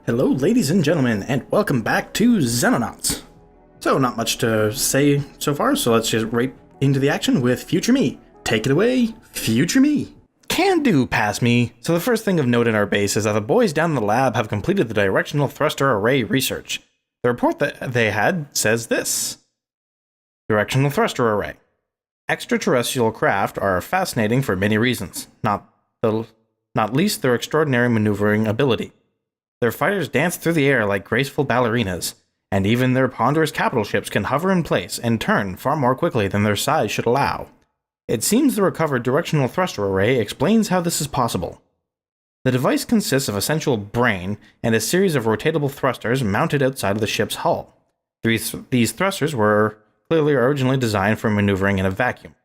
Hello, ladies and gentlemen, and welcome back to Xenonauts. So, not much to say so far, so let's just right into the action with Future Me. Take it away, Future Me. Can do, pass me. So the first thing of note in our base is that the boys down in the lab have completed the directional thruster array research. The report that they had says this. Directional thruster array. Extraterrestrial craft are fascinating for many reasons, not least their extraordinary maneuvering ability. Their fighters dance through the air like graceful ballerinas, and even their ponderous capital ships can hover in place and turn far more quickly than their size should allow. It seems the recovered directional thruster array explains how this is possible. The device consists of a central brain and a series of rotatable thrusters mounted outside of the ship's hull. These thrusters were clearly originally designed for maneuvering in a vacuum,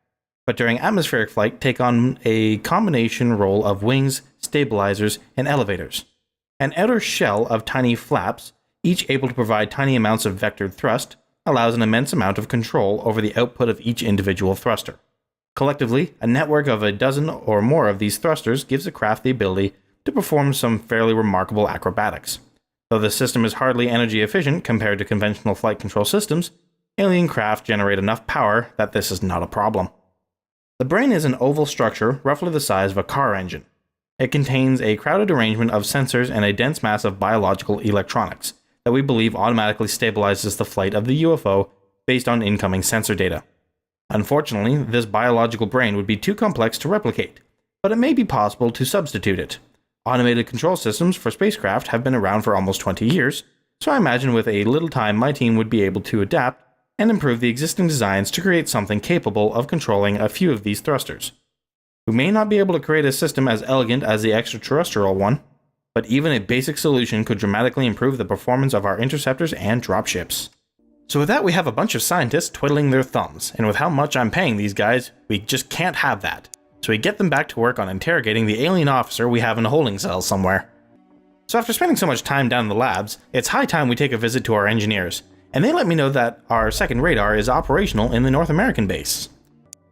but during atmospheric flight take on a combination role of wings, stabilizers, and elevators. An outer shell of tiny flaps, each able to provide tiny amounts of vectored thrust, allows an immense amount of control over the output of each individual thruster. Collectively, a network of a dozen or more of these thrusters gives the craft the ability to perform some fairly remarkable acrobatics. Though the system is hardly energy efficient compared to conventional flight control systems, alien craft generate enough power that this is not a problem. The brain is an oval structure roughly the size of a car engine. It contains a crowded arrangement of sensors and a dense mass of biological electronics that we believe automatically stabilizes the flight of the UFO based on incoming sensor data. Unfortunately, this biological brain would be too complex to replicate, but it may be possible to substitute it. Automated control systems for spacecraft have been around for almost 20 years, so I imagine with a little time my team would be able to adapt and improve the existing designs to create something capable of controlling a few of these thrusters. We may not be able to create a system as elegant as the extraterrestrial one, but even a basic solution could dramatically improve the performance of our interceptors and dropships. So with that, we have a bunch of scientists twiddling their thumbs, and with how much I'm paying these guys, we just can't have that. So we get them back to work on interrogating the alien officer we have in a holding cell somewhere. So after spending so much time down in the labs, it's high time we take a visit to our engineers, and they let me know that our second radar is operational in the North American base.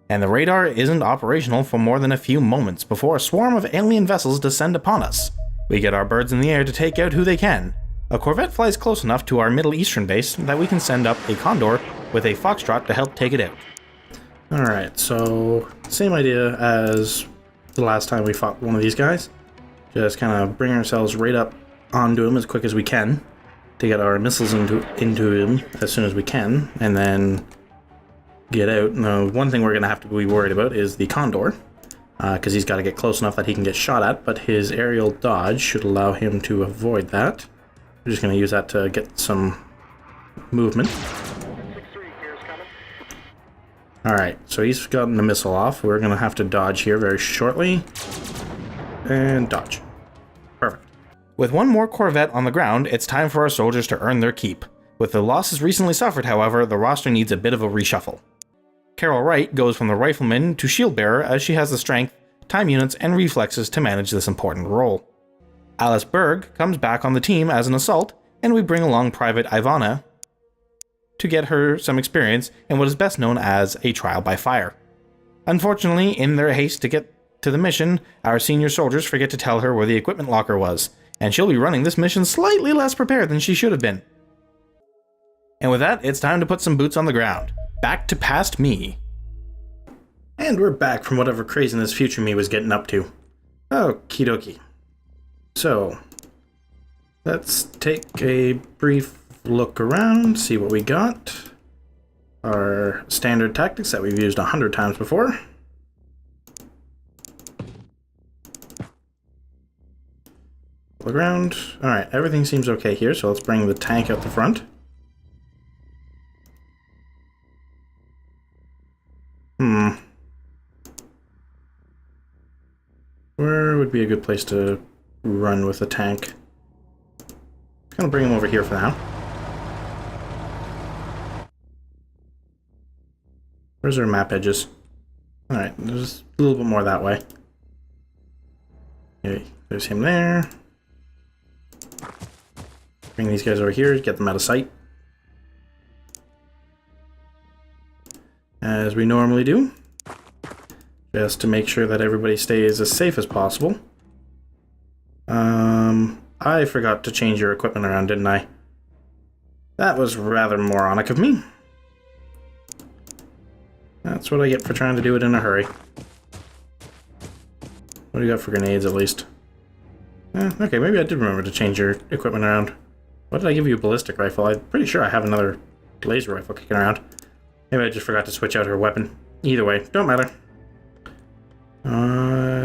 And the radar isn't operational for more than a few moments before a swarm of alien vessels descend upon us. We get our birds in the air to take out who they can. A corvette flies close enough to our Middle Eastern base that we can send up a Condor with a Foxtrot to help take it out. Alright, so same idea as the last time we fought one of these guys. Just kind of bring ourselves right up onto him as quick as we can to get our missiles into him as soon as we can, and then get out. Now, one thing we're going to have to be worried about is the Condor, because he's got to get close enough that he can get shot at, but his aerial dodge should allow him to avoid that. We're just going to use that to get some movement. Alright, so he's gotten the missile off. We're going to have to dodge here very shortly. And dodge. Perfect. With one more corvette on the ground, it's time for our soldiers to earn their keep. With the losses recently suffered, however, the roster needs a bit of a reshuffle. Carol Wright goes from the rifleman to shield bearer as she has the strength, time units, and reflexes to manage this important role. Alice Berg comes back on the team as an assault, and we bring along Private Ivana to get her some experience in what is best known as a trial by fire. Unfortunately, in their haste to get to the mission, our senior soldiers forget to tell her where the equipment locker was, and she'll be running this mission slightly less prepared than she should have been. And with that, it's time to put some boots on the ground. Back to past me. And we're back from whatever craziness future me was getting up to. Okie dokie. So, let's take a brief look around, see what we got. Our standard tactics that we've used 100 times before. Look around. Alright, everything seems okay here, so let's bring the tank out the front. Where would be a good place to run with the tank? I'm gonna bring him over here for now. Where's our map edges? Alright, there's a little bit more that way. Okay, there's him there. Bring these guys over here, get them out of sight. As we normally do. Just to make sure that everybody stays as safe as possible. I forgot to change your equipment around, didn't I? That was rather moronic of me. That's what I get for trying to do it in a hurry. What do you got for grenades, at least? Okay, maybe I did remember to change your equipment around. What did I give you? A ballistic rifle? I'm pretty sure I have another laser rifle kicking around. Maybe I just forgot to switch out her weapon. Either way, don't matter.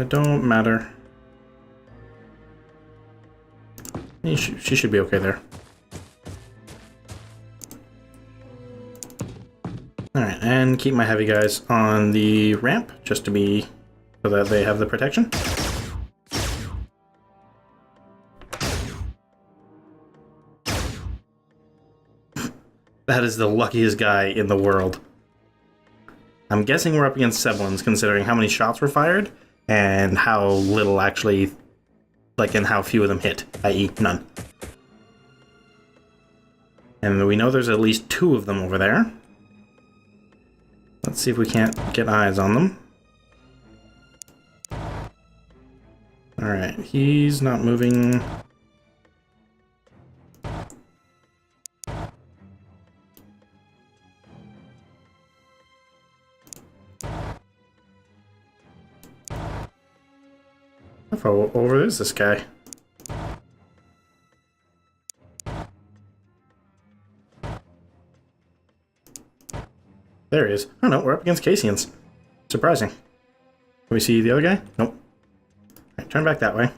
Don't matter. She should be okay there. Alright, and keep my heavy guys on the ramp, just to be... so that they have the protection. That is the luckiest guy in the world. I'm guessing we're up against Seblins, considering how many shots were fired, and how little actually... like, and how few of them hit, i.e. none. And we know there's at least 2 of them over there. Let's see if we can't get eyes on them. Alright, he's not moving. How far over is this guy? There he is. Oh no, we're up against Caseans. Surprising. Can we see the other guy? Nope. Right, turn back that way.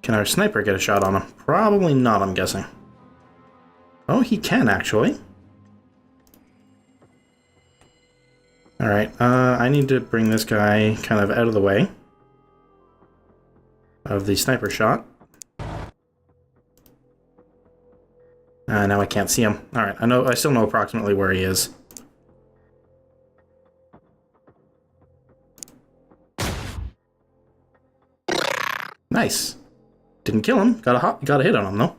Can our sniper get a shot on him? Probably not, I'm guessing. Oh, he can actually. Alright, I need to bring this guy kind of out of the way of the sniper shot. Now I can't see him. Alright, I still know approximately where he is. Nice. Didn't kill him. Got a hit on him though.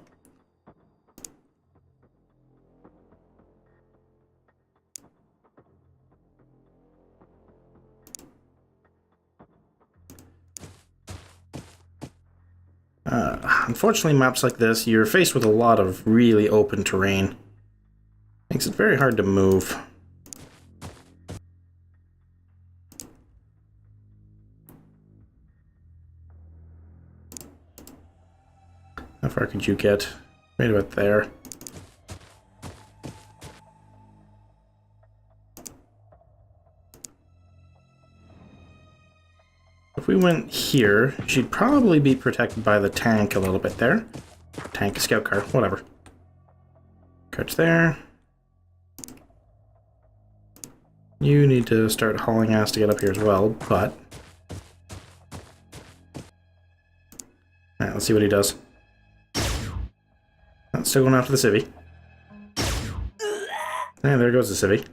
Unfortunately, maps like this, you're faced with a lot of really open terrain. Makes it very hard to move. How far could you get? Right about there. If we went here, she'd probably be protected by the tank a little bit there. Tank, scout car, whatever. Crouch there. You need to start hauling ass to get up here as well, but... Alright, let's see what he does. Oh, still going after the civvy. And there goes the civvy.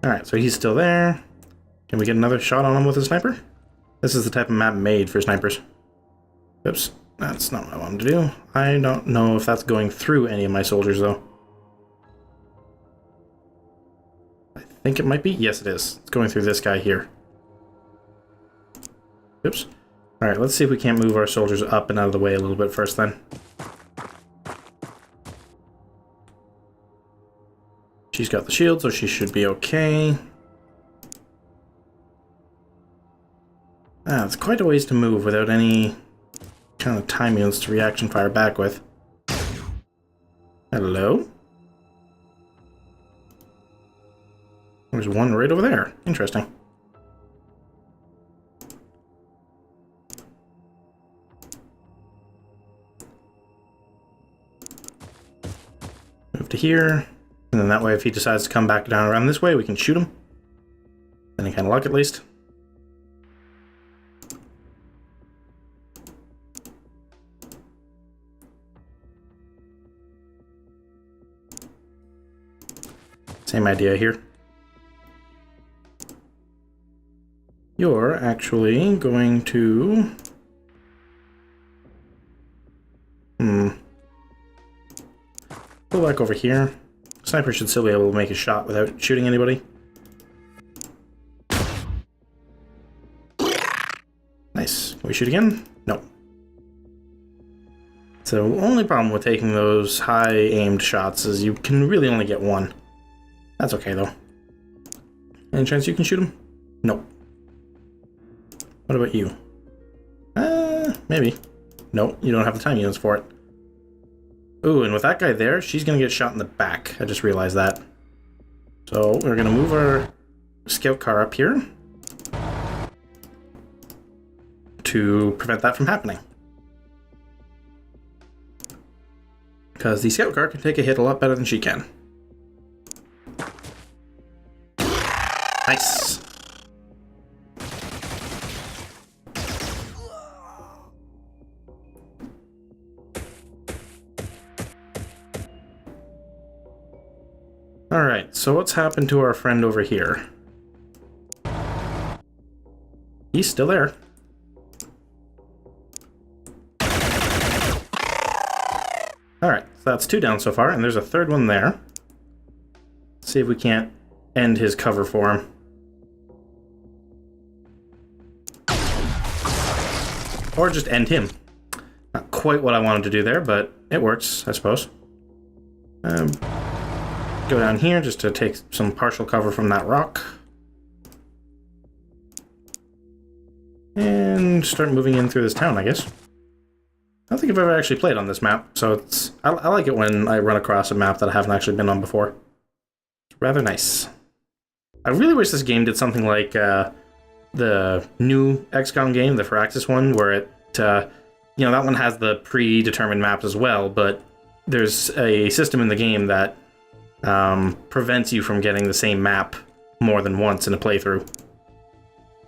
Alright, so he's still there. Can we get another shot on him with a sniper? This is the type of map made for snipers. Oops, that's not what I wanted to do. I don't know if that's going through any of my soldiers, though. I think it might be. Yes, it is. It's going through this guy here. Oops. Alright, let's see if we can't move our soldiers up and out of the way a little bit first, then. She's got the shield, so she should be okay. It's quite a ways to move without any kind of time units to reaction fire back with. Hello? There's one right over there. Interesting. Move to here. And then that way, if he decides to come back down around this way, we can shoot him. Any kind of luck, at least. Same idea here. You're actually going to... Go back over here. Sniper should still be able to make a shot without shooting anybody. Nice. Can we shoot again? No. So, only problem with taking those high-aimed shots is you can really only get one. That's okay, though. Any chance you can shoot him? Nope. What about you? Maybe. Nope, you don't have the time units for it. Ooh, and with that guy there, she's gonna get shot in the back. I just realized that. So, we're gonna move our scout car up here to prevent that from happening. Because the scout car can take a hit a lot better than she can. Nice. Alright, so what's happened to our friend over here? He's still there. Alright, so that's 2 down so far, and there's a 3rd one there. Let's see if we can't end his cover for him. Or just end him. Not quite what I wanted to do there, but it works, I suppose. Go down here just to take some partial cover from that rock. And start moving in through this town, I guess. I don't think I've ever actually played on this map, so it's I like it when I run across a map that I haven't actually been on before. It's rather nice. I really wish this game did something like the new XCOM game, the Firaxis one, where it, you know, that one has the predetermined maps as well, but there's a system in the game that prevents you from getting the same map more than once in a playthrough.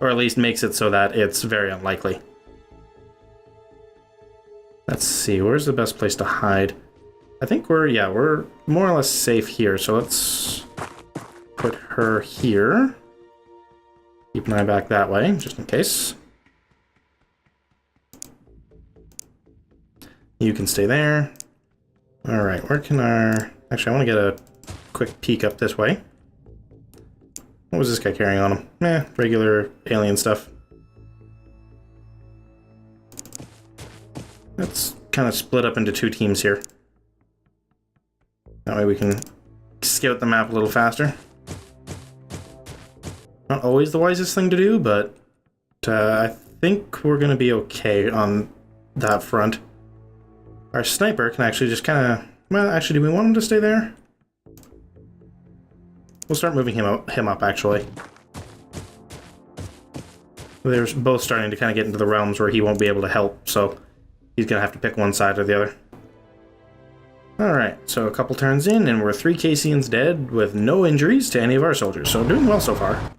Or at least makes it so that it's very unlikely. Let's see, where's the best place to hide? I think we're more or less safe here, so let's put her here. Keep an eye back that way, just in case. You can stay there. Alright, where can our... Actually, I want to get a quick peek up this way. What was this guy carrying on him? Regular alien stuff. Let's kind of split up into 2 teams here. That way we can scout the map a little faster. Not always the wisest thing to do, but I think we're going to be okay on that front. Our sniper can actually just kind of... Well, actually, do we want him to stay there? We'll start moving him up, actually. They're both starting to kind of get into the realms where he won't be able to help, so he's going to have to pick one side or the other. Alright, so a couple turns in, and we're 3 Caseans dead with no injuries to any of our soldiers, so doing well so far.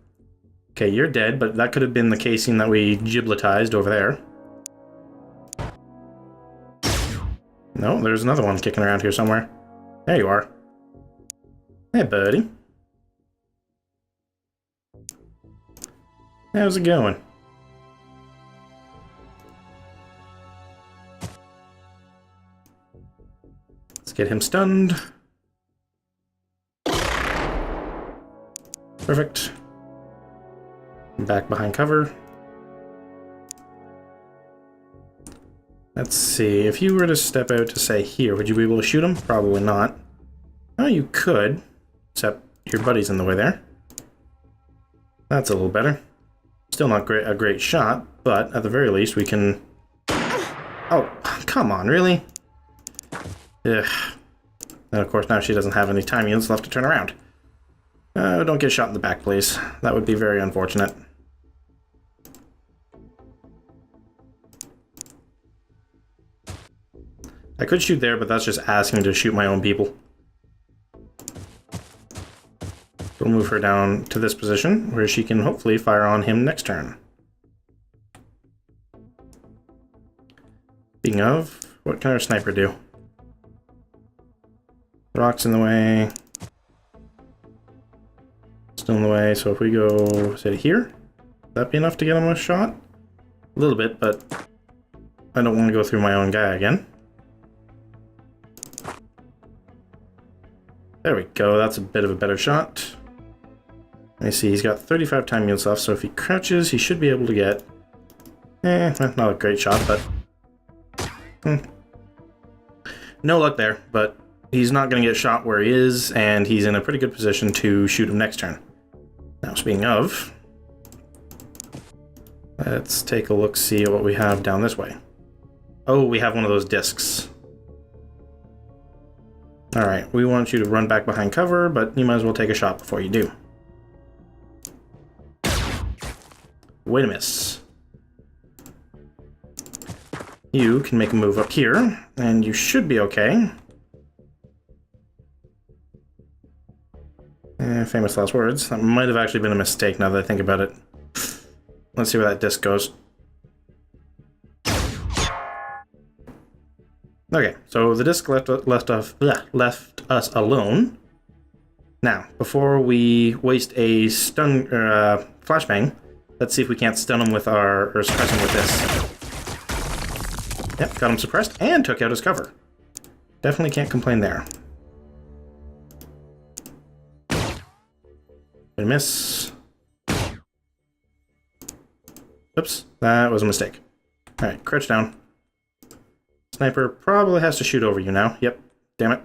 Okay, you're dead, but that could have been the Casean that we gibletized over there. No, there's another one kicking around here somewhere. There you are. Hey, buddy. How's it going? Let's get him stunned. Perfect. Back behind cover. Let's see, if you were to step out to, say, here, would you be able to shoot him? Probably not. Oh, you could, except your buddy's in the way there. That's a little better. Still not a great shot, but at the very least we can... Oh, come on, really? Ugh. And of course now she doesn't have any time units left to turn around. Don't get shot in the back, please. That would be very unfortunate. I could shoot there, but that's just asking to shoot my own people. We'll move her down to this position, where she can hopefully fire on him next turn. Speaking of, what can our sniper do? Rock's in the way. Still in the way, so if we go, say, here, would that be enough to get him a shot? A little bit, but I don't want to go through my own guy again. There we go, that's a bit of a better shot. Let me see, he's got 35 time units left, so if he crouches, he should be able to get Not a great shot, but... No luck there, but he's not going to get shot where he is, and he's in a pretty good position to shoot him next turn. Now, speaking of... let's take a look, see what we have down this way. Oh, we have one of those discs. Alright, we want you to run back behind cover, but you might as well take a shot before you do. Wait a miss. You can make a move up here, and you should be okay. Famous last words. That might have actually been a mistake now that I think about it. Let's see where that disc goes. Okay, so the disc left us alone. Now, before we waste a stun flashbang, let's see if we can't stun him with or suppress him with this. Yep, got him suppressed and took out his cover. Definitely can't complain there. Good miss. Oops, that was a mistake. Alright, crouch down. Sniper probably has to shoot over you now. Yep, damn it.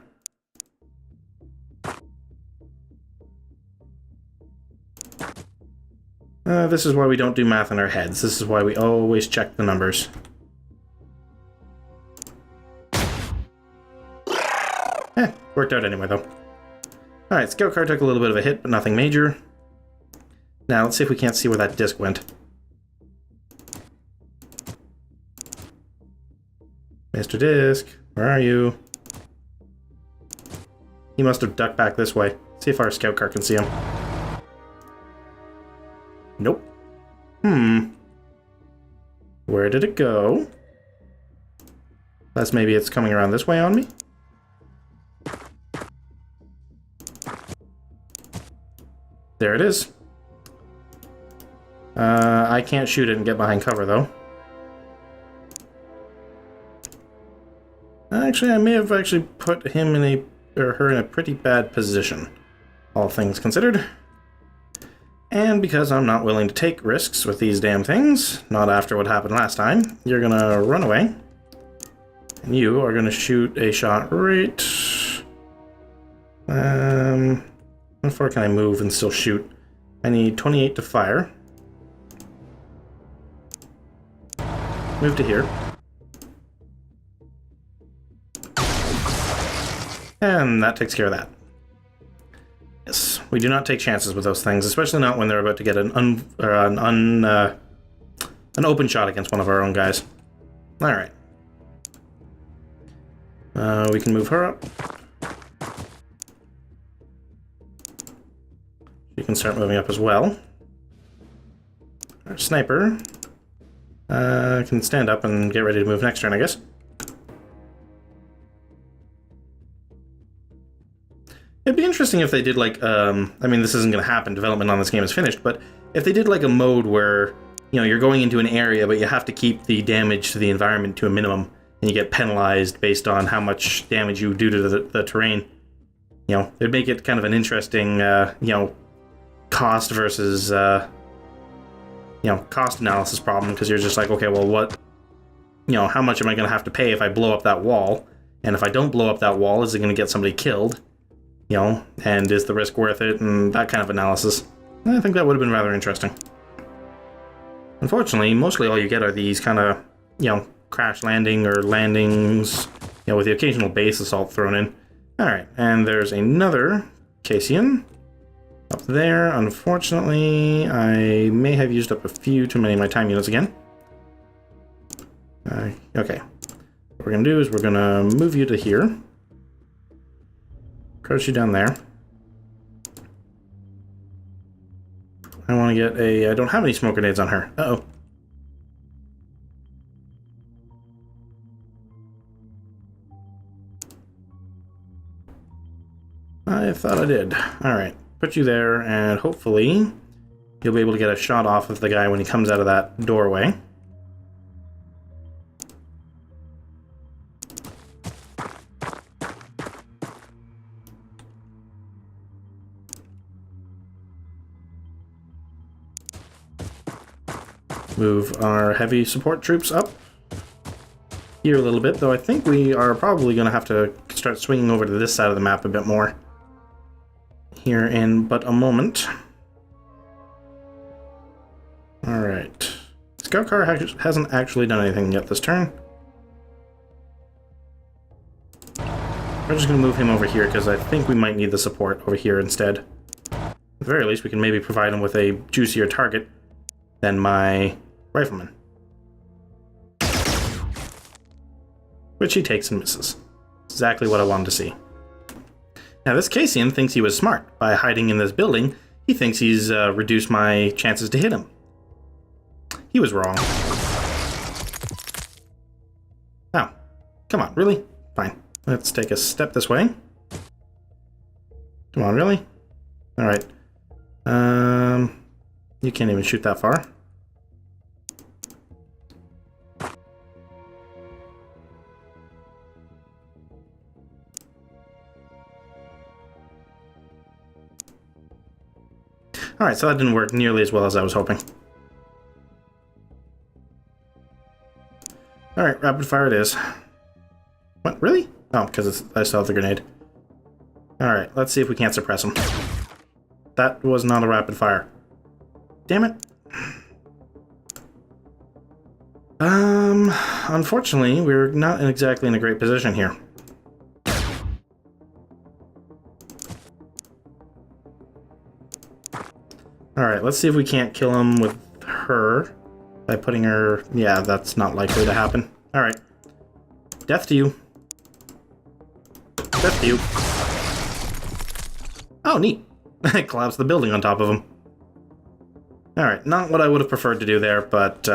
This is why we don't do math in our heads. This is why we always check the numbers. Worked out anyway, though. Alright, scout car took a little bit of a hit, but nothing major. Now, let's see if we can't see where that disc went. Mr. Disc, where are you? He must have ducked back this way. See if our scout car can see him. Nope. Where did it go? Unless maybe it's coming around this way on me? There it is. I can't shoot it and get behind cover, though. Actually, I may have actually put him in or her in a pretty bad position, all things considered. And because I'm not willing to take risks with these damn things, not after what happened last time, you're gonna run away. And you are gonna shoot a shot right... how far can I move and still shoot? I need 28 to fire. Move to here. And that takes care of that. Yes, we do not take chances with those things, especially not when they're about to get an open shot against one of our own guys. Alright. We can move her up. You can start moving up as well. Our sniper can stand up and get ready to move next turn, I guess. It'd be interesting if they did like, I mean, this isn't going to happen, development on this game is finished, but if they did like a mode where, you know, you're going into an area, but you have to keep the damage to the environment to a minimum, and you get penalized based on how much damage you do to the terrain. You know, it'd make it kind of an interesting, you know, cost versus, you know, cost analysis problem, because you're just like, okay, well, what, you know, how much am I going to have to pay if I blow up that wall? And if I don't blow up that wall, is it going to get somebody killed? You know, and is the risk worth it? And that kind of analysis. I think that would have been rather interesting. Unfortunately, mostly all you get are these kind of, you know, crash landing or landings, you know, with the occasional base assault thrown in. Alright, and there's another Casean up there. Unfortunately, I may have used up a few too many of my time units again. Okay. What we're going to do is we're going to move you to here. Crouch you down there. I want to get a... I don't have any smoke grenades on her. Uh-oh. I thought I did. Alright. Put you there, and hopefully you'll be able to get a shot off of the guy when he comes out of that doorway. Move our heavy support troops up here a little bit, though I think we are probably going to have to start swinging over to this side of the map a bit more here in but a moment. Alright. Scout car hasn't actually done anything yet this turn. We're just going to move him over here because I think we might need the support over here instead. At the very least, we can maybe provide him with a juicier target than my rifleman. Which he takes and misses. Exactly what I wanted to see. Now this Casean thinks he was smart. By hiding in this building, he thinks he's reduced my chances to hit him. He was wrong. Oh, come on, really? Fine. Let's take a step this way. Come on, really? Alright. You can't even shoot that far. Alright, so that didn't work nearly as well as I was hoping. Alright, rapid fire it is. What, really? Oh, because I still have the grenade. Alright, let's see if we can't suppress him. That was not a rapid fire. Damn it. Unfortunately, we're not exactly in a great position here. Alright, let's see if we can't kill him with her by putting her... Yeah, that's not likely to happen. Alright. Death to you. Death to you. Oh, neat. I collapsed the building on top of him. Alright, not what I would have preferred to do there, but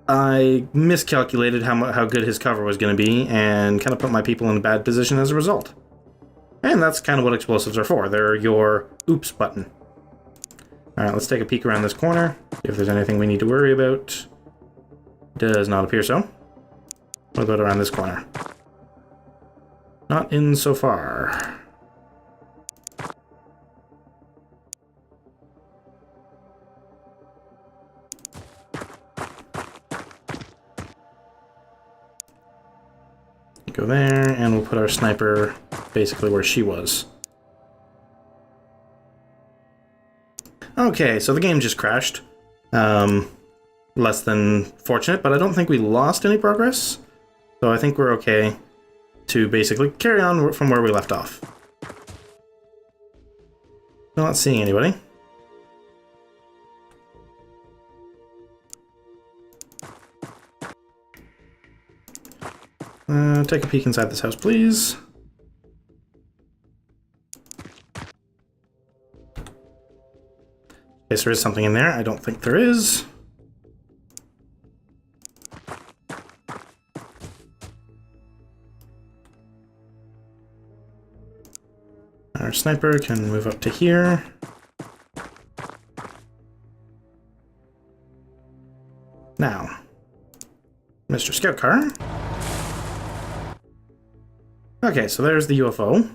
I miscalculated how good his cover was going to be and kind of put my people in a bad position as a result. And that's kind of what explosives are for. They're your oops button. Alright, let's take a peek around this corner, see if there's anything we need to worry about. Does not appear so. What about around this corner? Not in so far. Go there, and we'll put our sniper basically where she was. Okay, so the game just crashed. Less than fortunate, but I don't think we lost any progress. So I think we're okay to basically carry on from where we left off. Not seeing anybody. Take a peek inside this house, please. In case there is something in there. I don't think there is. Our sniper can move up to here. Now, Mr. Scout Car. Okay, so there's the UFO.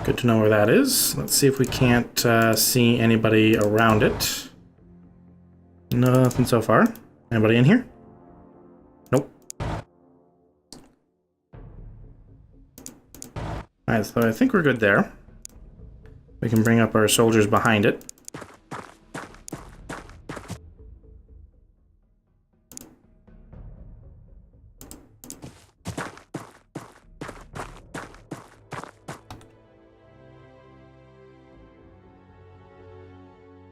Good to know where that is. Let's see if we can't see anybody around it. Nothing so far. Anybody in here? Nope. Alright, so I think we're good there. We can bring up our soldiers behind it.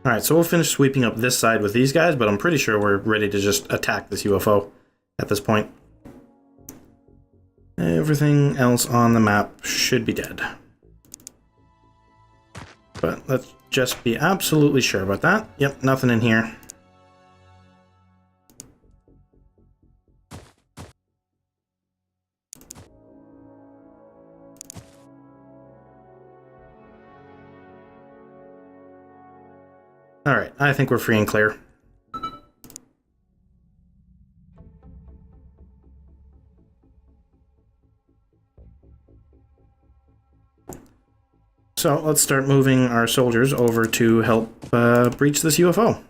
Alright, so we'll finish sweeping up this side with these guys, but I'm pretty sure we're ready to just attack this UFO at this point. Everything else on the map should be dead. But let's just be absolutely sure about that. Yep, nothing in here. Alright, I think we're free and clear. So let's start moving our soldiers over to help breach this UFO.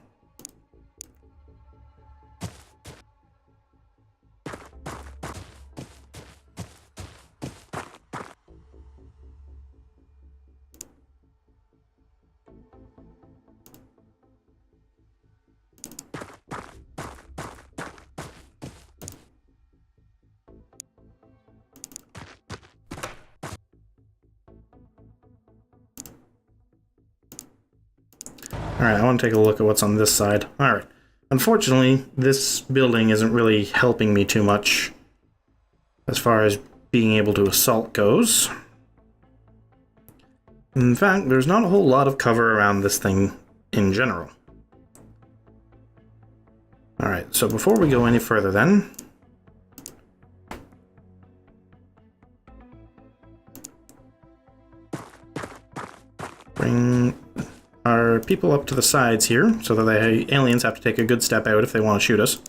Alright, I want to take a look at what's on this side. Alright. Unfortunately, this building isn't really helping me too much as far as being able to assault goes. In fact, there's not a whole lot of cover around this thing in general. Alright, so before we go any further then, bring our people up to the sides here so that the aliens have to take a good step out if they want to shoot us.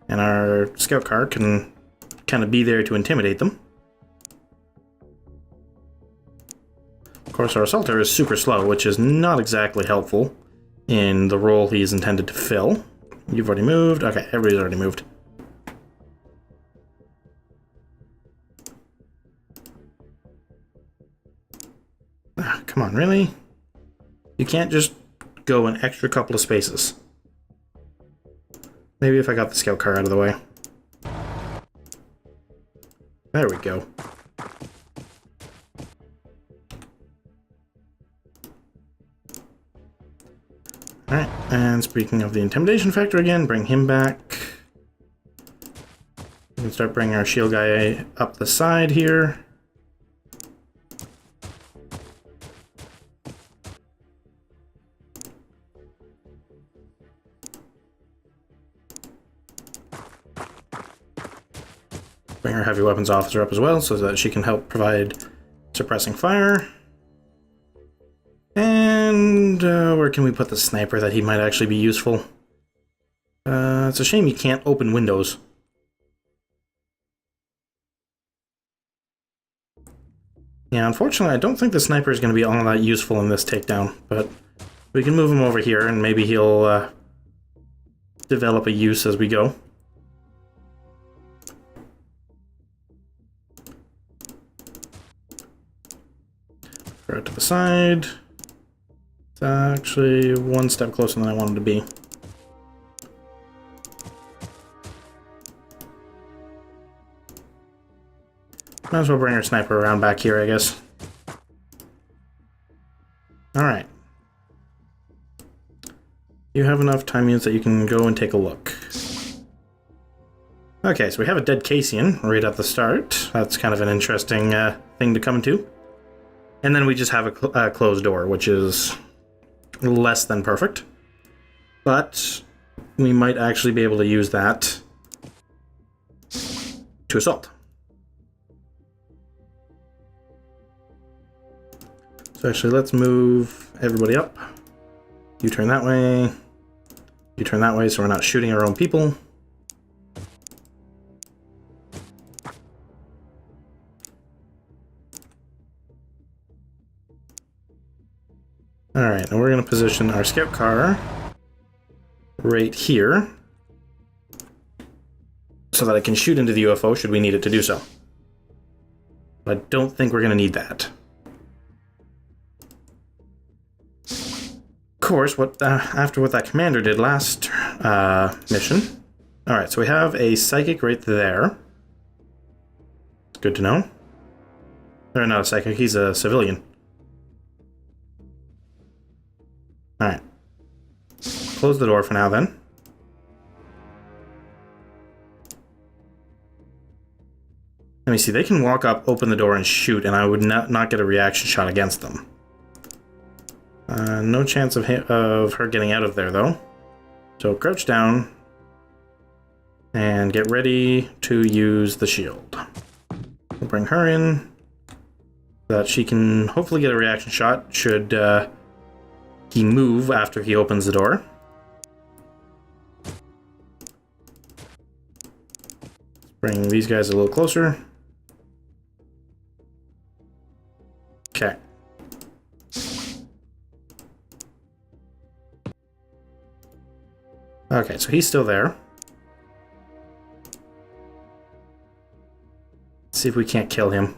And our scout car can kind of be there to intimidate them. Of course, our assaulter is super slow, which is not exactly helpful in the role he's intended to fill. You've already moved. Okay, everybody's already moved. Ah, come on, really? You can't just go an extra couple of spaces. Maybe if I got the scout car out of the way. There we go. Alright, and speaking of the intimidation factor again, bring him back. We can start bringing our shield guy up the side here. Bring our heavy weapons officer up as well so that she can help provide suppressing fire. And where can we put the sniper that he might actually be useful? It's a shame you can't open windows. Yeah, unfortunately, I don't think the sniper is going to be all that useful in this takedown, but we can move him over here and maybe he'll develop a use as we go. Throw it to the side. It's actually one step closer than I wanted to be. Might as well bring our sniper around back here, I guess. Alright. You have enough time units that you can go and take a look. Okay, so we have a dead Casean right at the start. That's kind of an interesting thing to come to. And then we just have a closed door, which is less than perfect. But we might actually be able to use that to assault. So actually, let's move everybody up. You turn that way. You turn that way so we're not shooting our own people. Alright, and we're going to position our scout car right here so that it can shoot into the UFO should we need it to do so. But I don't think we're going to need that. Of course, after what that commander did last mission. Alright, so we have a psychic right there. Good to know. Or not a psychic, he's a civilian. Alright. Close the door for now, then. Let me see, they can walk up, open the door, and shoot, and I would not get a reaction shot against them. No chance of her getting out of there, though. So crouch down, and get ready to use the shield. We'll bring her in, so that she can hopefully get a reaction shot should he move after he opens the door. Let's bring these guys a little closer. Okay. Okay, so he's still there. Let's see if we can't kill him.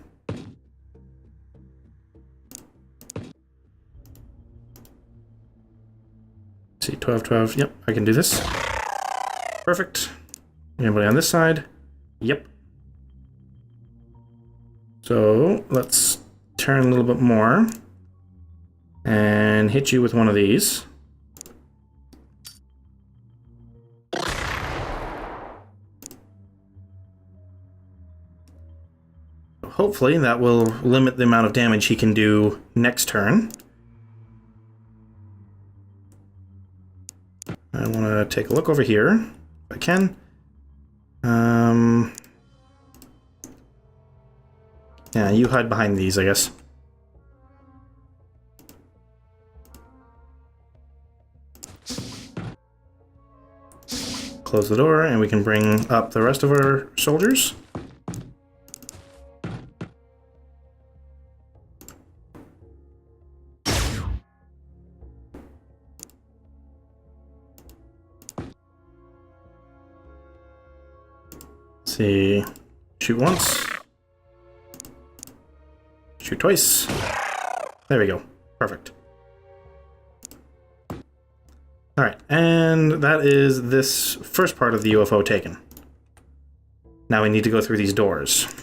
See, 12, 12. Yep, I can do this. Perfect. Anybody on this side? Yep. So let's turn a little bit more and hit you with one of these. hopefully that will limit the amount of damage he can do next turn. I want to take a look over here, if I can. Yeah, you hide behind these, I guess. Close the door, and we can bring up the rest of our soldiers. See, shoot once, shoot twice. There we go. Perfect. All right, and that is this first part of the UFO taken. Now we need to go through these doors.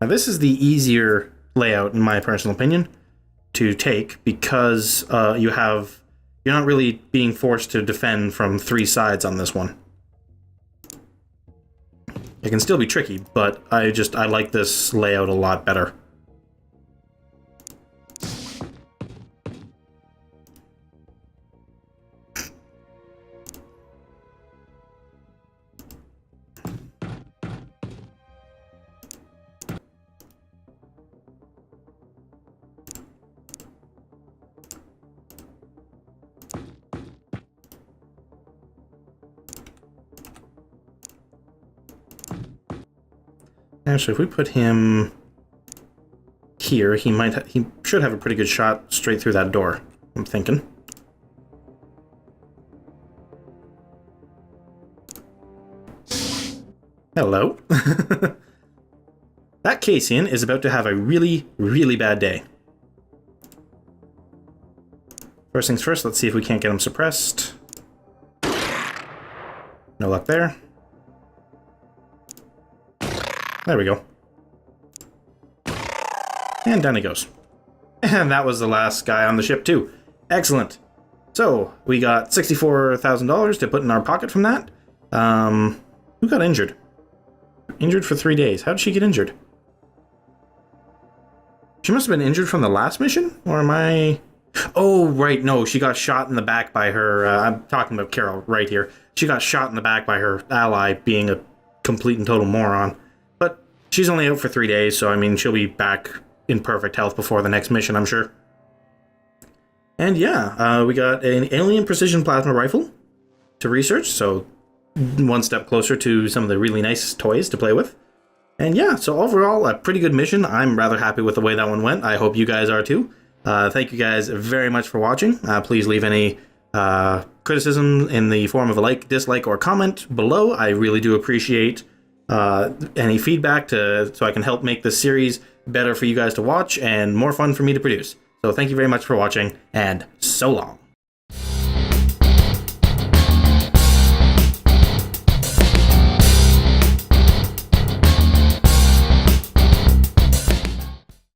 Now this is the easier layout, in my personal opinion, to take because you're not really being forced to defend from 3 sides on this one. It can still be tricky, but I like this layout a lot better. Actually, if we put him here, he should have a pretty good shot straight through that door, I'm thinking. Hello. That Casean is about to have a really, really bad day. First things first, let's see if we can't get him suppressed. No luck there. There we go. And down he goes. And that was the last guy on the ship too. Excellent. So, we got $64,000 to put in our pocket from that. Who got injured? Injured for 3 days. How did she get injured? She must have been injured from the last mission? Or am I... Oh, right, no, she got shot in the back by her... I'm talking about Carol right here. She got shot in the back by her ally being a complete and total moron. But she's only out for 3 days, so I mean, she'll be back in perfect health before the next mission, I'm sure. And yeah, we got an alien precision plasma rifle to research, so one step closer to some of the really nice toys to play with. And yeah, so overall, a pretty good mission. I'm rather happy with the way that one went. I hope you guys are too. Thank you guys very much for watching. Please leave any criticism in the form of a like, dislike, or comment below. I really do appreciate any feedback so I can help make this series better for you guys to watch and more fun for me to produce. So thank you very much for watching, and so long.